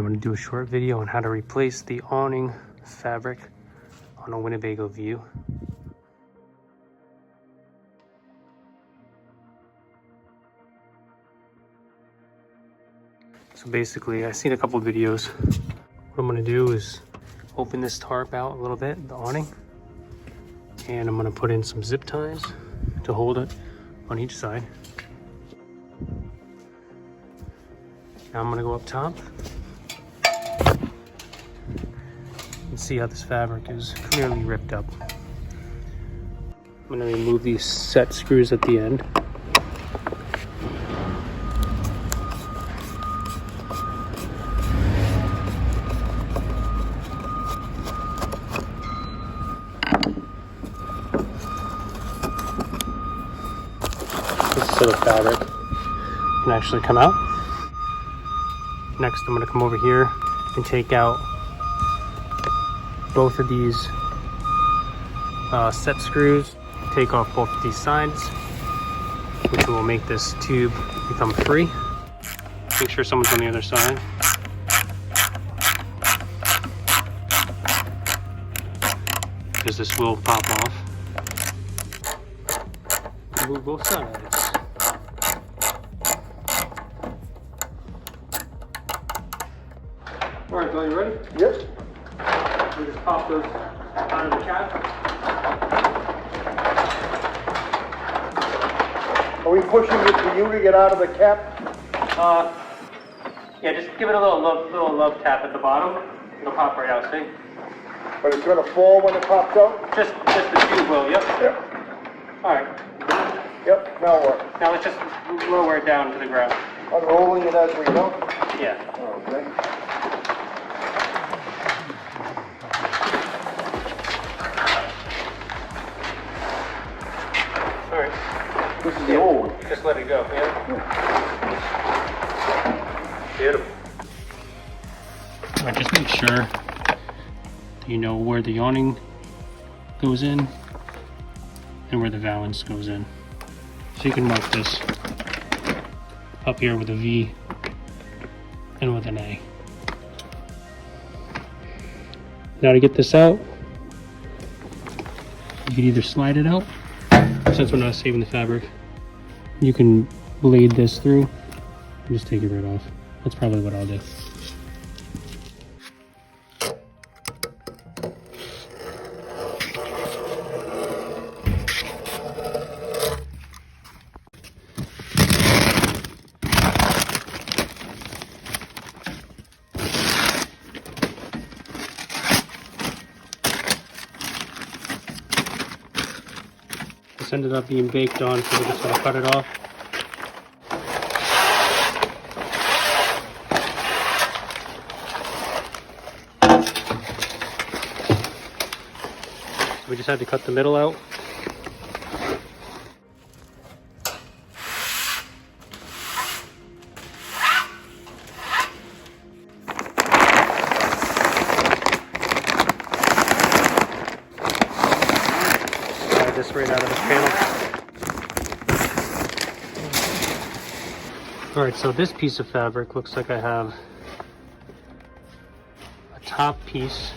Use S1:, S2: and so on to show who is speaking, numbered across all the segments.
S1: going to do a short video on how to replace the awning fabric on a Winnebago View. So basically, I've seen a couple of videos. What I'm going to do is open this tarp out a little bit, the awning, and I'm going to put in some zip ties to hold it on each side. Now I'm going to go up top and see how this fabric is clearly ripped up. I'm going to remove these set screws at the end. This is so the fabric can actually come out. Next, I'm going to come over here and take out both of these set screws, take off both of these sides, which will make this tube become free. Make sure someone's on the other side. Because this will pop off. Move both sides. All right, Bill, you ready?
S2: Yep.
S1: We just pop those out of the cap.
S2: Are we pushing it for you to get out of the cap?
S1: Yeah, just give it a little love tap at the bottom. It'll pop right out, see?
S2: But it's gonna fall when it pops out?
S1: Just the tube will, yep.
S2: Yep.
S1: All right.
S2: Yep, now what?
S1: Now let's just lower it down to the ground.
S2: Unrolling it as we go?
S1: Yeah.
S2: Okay.
S1: All right.
S2: This is the old one.
S1: Just let it go, yeah? Beautiful. All right, just make sure you know where the awning goes in and where the valance goes in. So you can mark this up here with a V and with an A. Now to get this out, you can either slide it out, since we're not saving the fabric, you can blade this through and just take it right off. That's probably what I'll do. This ended up being baked on, so we're just going to cut it off. We just had to cut the middle out. This right out of this panel. All right, so this piece of fabric looks like I have a top piece,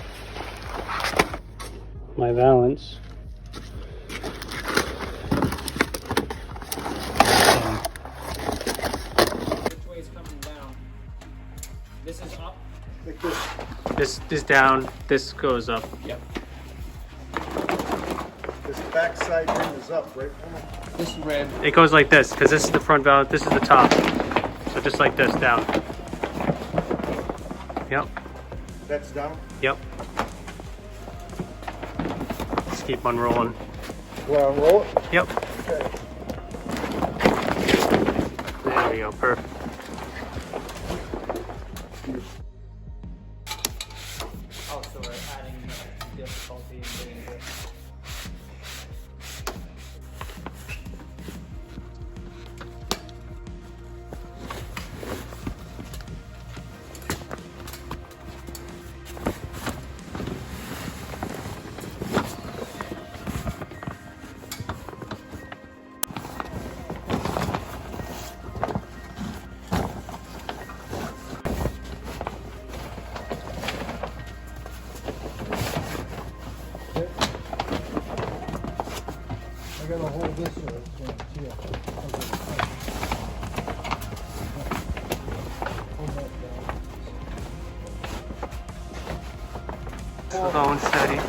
S1: my valance,
S3: which way is coming down? This is up?
S2: Like this.
S1: this down, this goes up.
S3: Yep.
S2: This backside rim is up, right?
S3: This red.
S1: It goes like this, because this is the front valance, this is the top. So just like this, down. Yep,
S2: That's down?
S1: yep. Just keep unrolling.
S2: You wanna roll it?
S1: Yep,
S2: Okay.
S1: there we go, perfect.
S3: Oh, so we're adding difficulty in getting this.
S2: gotta hold this so it's going to chill. Hold that down.
S1: Slow and steady.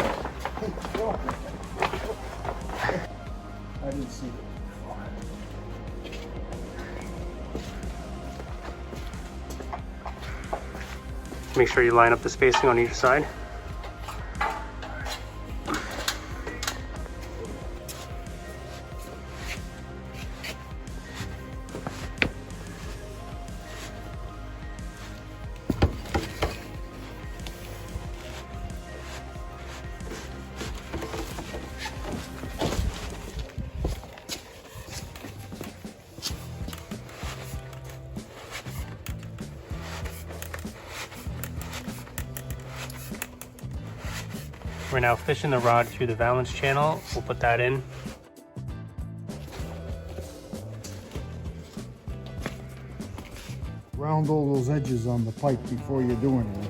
S2: I didn't see it.
S1: Make sure you line up the spacing on each side. We're now fishing the rod through the valance channel. We'll put that in.
S2: Round all those edges on the pipe before you're doing it.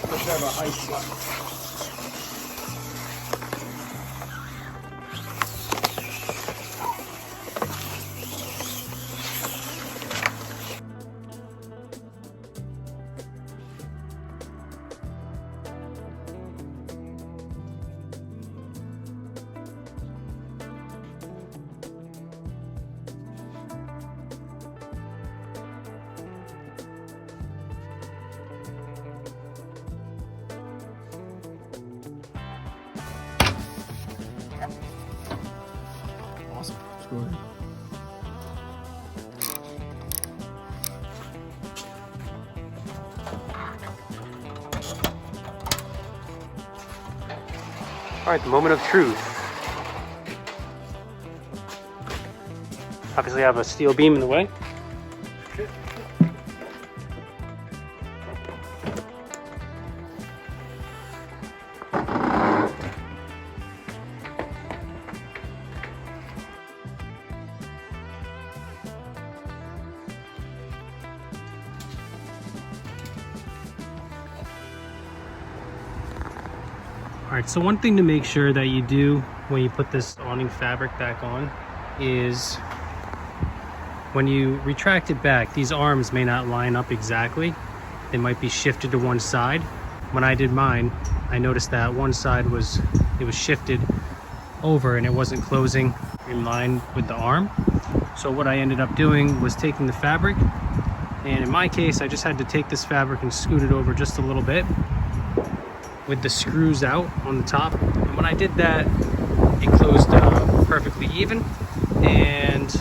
S2: Let's have a high spot. Awesome. Let's go ahead.
S1: All right, the moment of truth. Obviously I have a steel beam in the way. All right, so one thing to make sure that you do when you put this awning fabric back on is when you retract it back, these arms may not line up exactly. They might be shifted to one side. When I did mine, I noticed that one side was shifted over and it wasn't closing in line with the arm. So what I ended up doing was taking the fabric, and in my case, I just had to take this fabric and scoot it over just a little bit with the screws out on the top. And when I did that, it closed perfectly even. And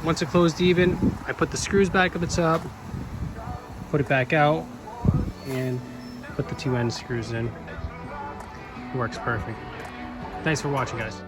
S1: once it closed even, I put the screws back at the top, put it back out, and put the two end screws in. It works perfect. Thanks for watching, guys.